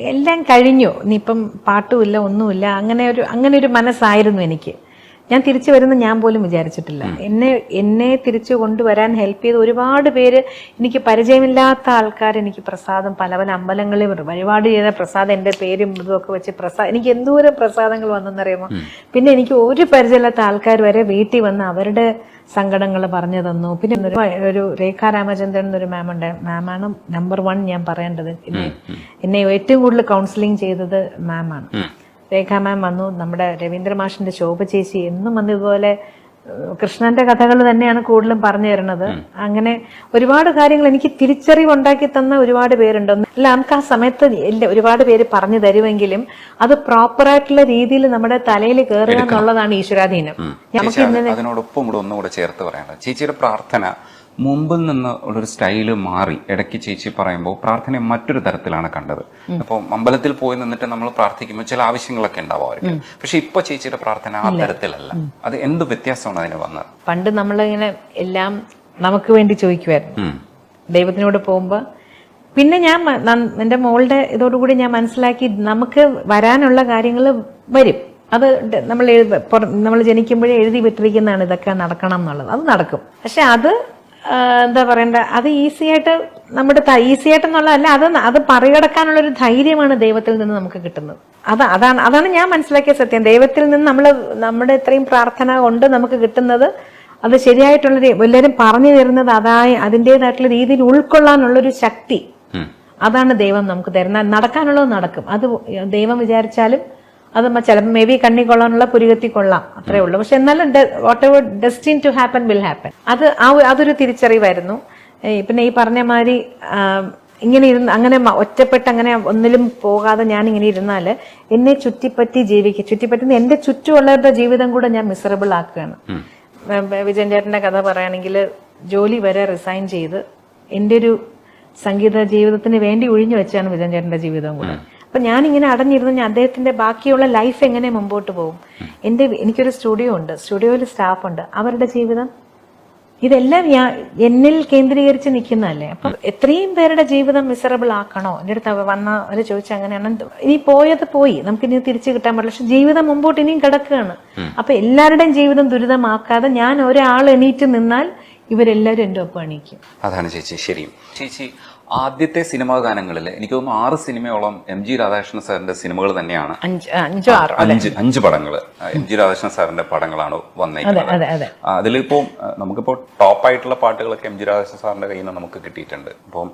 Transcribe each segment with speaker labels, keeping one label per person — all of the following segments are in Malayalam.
Speaker 1: എല്ലാം കഴിഞ്ഞു, ഇനിയിപ്പം പാട്ടുമില്ല ഒന്നുമില്ല, അങ്ങനെ ഒരു മനസ്സായിരുന്നു എനിക്ക്. ഞാൻ തിരിച്ചു വരുന്ന ഞാൻ പോലും വിചാരിച്ചിട്ടില്ല. എന്നെ തിരിച്ചു കൊണ്ടുവരാൻ ഹെൽപ്പ് ചെയ്ത് ഒരുപാട് പേര്, എനിക്ക് പരിചയമില്ലാത്ത ആൾക്കാർ എനിക്ക് പ്രസാദം പല അമ്പലങ്ങളിൽ വഴിപാട് ചെയ്ത പ്രസാദം, എൻ്റെ പേരും ഇതൊക്കെ വെച്ച് എനിക്ക് എന്തോരം പ്രസാദങ്ങൾ വന്നെന്നറിയുമോ. പിന്നെ എനിക്ക് ഒരു പരിചയമില്ലാത്ത ആൾക്കാർ വരെ വീട്ടിൽ വന്ന് അവരുടെ സങ്കടങ്ങൾ പറഞ്ഞു തന്നു. പിന്നെ ഒരു രേഖ രാമചന്ദ്രൻ എന്നൊരു മാമുണ്ട്, മാമാണ് നമ്പർ 1 ഞാൻ പറയേണ്ടത്. എന്നെ ഏറ്റവും കൂടുതൽ കൗൺസിലിംഗ് ചെയ്തത് മാമാണ്. രേഖ മാം വന്നു, നമ്മുടെ രവീന്ദ്ര മാഷിന്റെ ശോഭ ചേച്ചി എന്നും വന്ന് ഇതുപോലെ കൃഷ്ണന്റെ കഥകൾ തന്നെയാണ് കൂടുതലും പറഞ്ഞു തരുന്നത്. അങ്ങനെ ഒരുപാട് കാര്യങ്ങൾ എനിക്ക് തിരിച്ചറിവുണ്ടാക്കി തന്ന ഒരുപാട് പേരുണ്ട്. അല്ല, നമുക്ക് ആ സമയത്ത് ഒരുപാട് പേര് പറഞ്ഞു തരുമെങ്കിലും അത് പ്രോപ്പറായിട്ടുള്ള രീതിയിൽ നമ്മുടെ തലയിൽ കയറുക എന്നുള്ളതാണ് ഈശ്വരാധീനം.
Speaker 2: നമുക്ക് അതിനോടൊപ്പം കൂടെ ഒന്നുകൂടെ ചേർത്ത് പറയണം, ചേച്ചിയുടെ പ്രാർത്ഥന മുമ്പിൽ നിന്ന് ഉള്ളൊരു സ്റ്റൈല് മാറി. ഇടയ്ക്ക് ചേച്ചി പറയുമ്പോൾ പ്രാർത്ഥന മറ്റൊരു തരത്തിലാണ് കണ്ടത്. അപ്പോൾ അമ്പലത്തിൽ പോയി നിന്നിട്ട് നമ്മൾ പ്രാർത്ഥിക്കുമ്പോൾ ചില ആവശ്യങ്ങളൊക്കെ ഉണ്ടാവാറുണ്ട്. പക്ഷെ ഇപ്പൊ ചേച്ചിയുടെ പ്രാർത്ഥന ആ തരത്തിലല്ല. അത് എന്ത് വ്യത്യാസമാണ് അതിന് വന്നത്?
Speaker 1: പണ്ട് നമ്മളിങ്ങനെ എല്ലാം നമുക്ക് വേണ്ടി ചോദിക്കുമായിരുന്നു ദൈവത്തിനോട് പോകുമ്പോ. പിന്നെ ഞാൻ എന്റെ മോളുടെ ഇതോടുകൂടി ഞാൻ മനസ്സിലാക്കി, നമുക്ക് വരാനുള്ള കാര്യങ്ങൾ വരും. അത് നമ്മൾ ജനിക്കുമ്പോഴേ എഴുതി വിട്ടിരിക്കുന്നതാണ് ഇതൊക്കെ നടക്കണം എന്നുള്ളത്. അത് നടക്കും. പക്ഷെ അത് എന്താ പറയണ്ട, അത് ഈസിയായിട്ട് ഈസിയായിട്ടെന്നുള്ളതല്ല, അത് മറികടക്കാനുള്ള ഒരു ധൈര്യമാണ് ദൈവത്തിൽ നിന്ന് നമുക്ക് കിട്ടുന്നത്. അതാണ് ഞാൻ മനസ്സിലാക്കിയ സത്യം. ദൈവത്തിൽ നിന്ന് നമ്മുടെ ഇത്രയും പ്രാർത്ഥന കൊണ്ട് നമുക്ക് കിട്ടുന്നത് അത് ശരിയായിട്ടുള്ള എല്ലാവരും പറഞ്ഞു തരുന്നത് അതിൻ്റെതായിട്ടുള്ള രീതിയിൽ ഉൾക്കൊള്ളാനുള്ളൊരു ശക്തി, അതാണ് ദൈവം നമുക്ക് തരുന്ന. നടക്കാനുള്ളത് നടക്കും. അത് ദൈവം വിചാരിച്ചാലും അത് ചിലപ്പോൾ മേ ബി കണ്ണി കൊള്ളാനുള്ള പുരികത്തി കൊള്ളാം, അത്രേ ഉള്ളൂ. പക്ഷെ എന്നാലും whatever destined to happen will happen. അതൊരു തിരിച്ചറിവായിരുന്നു. പിന്നെ ഈ പറഞ്ഞ മാതിരി ഇങ്ങനെ അങ്ങനെ ഒറ്റപ്പെട്ട് അങ്ങനെ ഒന്നിലും പോകാതെ ഞാൻ ഇങ്ങനെ ഇരുന്നാല് എന്നെ ചുറ്റിപ്പറ്റി ചുറ്റിപ്പറ്റുന്ന എന്റെ ചുറ്റുമുള്ളവരുടെ ജീവിതം കൂടെ ഞാൻ മിസറബിൾ ആക്കുകയാണ്. വിജയൻ ചേട്ടന്റെ കഥ പറയുകയാണെങ്കിൽ ജോലി വരെ റിസൈൻ ചെയ്ത് എന്റെ ഒരു സംഗീത ജീവിതത്തിന് വേണ്ടി ഒഴിഞ്ഞു വെച്ചാണ് വിജയൻ ചേട്ടന്റെ ജീവിതം കൂടെ. അപ്പൊ ഞാനിങ്ങനെ അടഞ്ഞിരുന്ന് അദ്ദേഹത്തിന്റെ ബാക്കിയുള്ള ലൈഫ് എങ്ങനെ മുമ്പോട്ട് പോകും. എനിക്കൊരു സ്റ്റുഡിയോ ഉണ്ട്, സ്റ്റുഡിയോയിൽ സ്റ്റാഫ് ഉണ്ട്, അവരുടെ ജീവിതം, ഇതെല്ലാം എന്നിൽ കേന്ദ്രീകരിച്ച് നിൽക്കുന്നതല്ലേ. അപ്പം എത്രയും പേരുടെ ജീവിതം മിസറബിൾ ആക്കണോ? എൻ്റെ അടുത്ത് അവര് ചോദിച്ചാൽ അങ്ങനെയാണ്. ഇനി പോയത് പോയി, നമുക്കിനി തിരിച്ചു കിട്ടാൻ പറ്റില്ല. പക്ഷെ ജീവിതം മുമ്പോട്ട് ഇനിയും കിടക്കുകയാണ്. അപ്പൊ എല്ലാവരുടെയും ജീവിതം ദുരിതമാക്കാതെ ഞാൻ ഒരാൾ എണീറ്റ് നിന്നാൽ ഇവരെല്ലാവരും എൻ്റെ ഒപ്പം എണീക്കും.
Speaker 2: അതാണ് ചേച്ചി. ശരി ചേച്ചി, ആദ്യത്തെ സിനിമാ ഗാനങ്ങളിൽ എനിക്ക് തോന്നുന്നു 6 സിനിമയോളം MG രാധാകൃഷ്ണൻ സാറിന്റെ സിനിമകൾ തന്നെയാണ്. 5 പടങ്ങൾ MG രാധാകൃഷ്ണൻ സാറിന്റെ പടങ്ങളാണ് വന്നേക്കുന്നത്. അതിലിപ്പോ നമുക്കിപ്പോ ടോപ്പായിട്ടുള്ള പാട്ടുകളൊക്കെ MG രാധാകൃഷ്ണൻ സാറിന്റെ കയ്യിൽ നിന്ന് നമുക്ക് കിട്ടിയിട്ടുണ്ട്. ഇപ്പം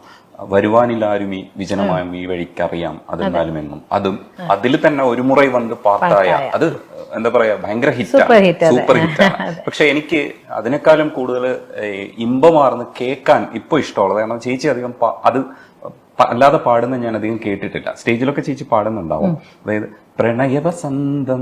Speaker 2: വരുവാനില്ലാരും ഈ വിജനമായും ഈ വഴിക്കറിയാം അതെന്തായാലും എന്നും, അതും അതിൽ തന്നെ ഒരു മുறை വന്ന് പാട്ടായ അത് എന്താ പറയാ ഭയങ്കര ഹിറ്റാണ്, സൂപ്പർ ഹിറ്റാണ്. പക്ഷെ എനിക്ക് അതിനേക്കാളും കൂടുതൽ ഇമ്പമാർന്ന് കേൾക്കാൻ ഇപ്പൊ ഇഷ്ടമുള്ളത്, കാരണം ചേച്ചി അധികം അത് അല്ലാതെ പാടുന്ന ഞാൻ അധികം കേട്ടിട്ടില്ല. സ്റ്റേജിലൊക്കെ ചേച്ചി പാടുന്നുണ്ടാവും. അതായത് പ്രണയവസന്തം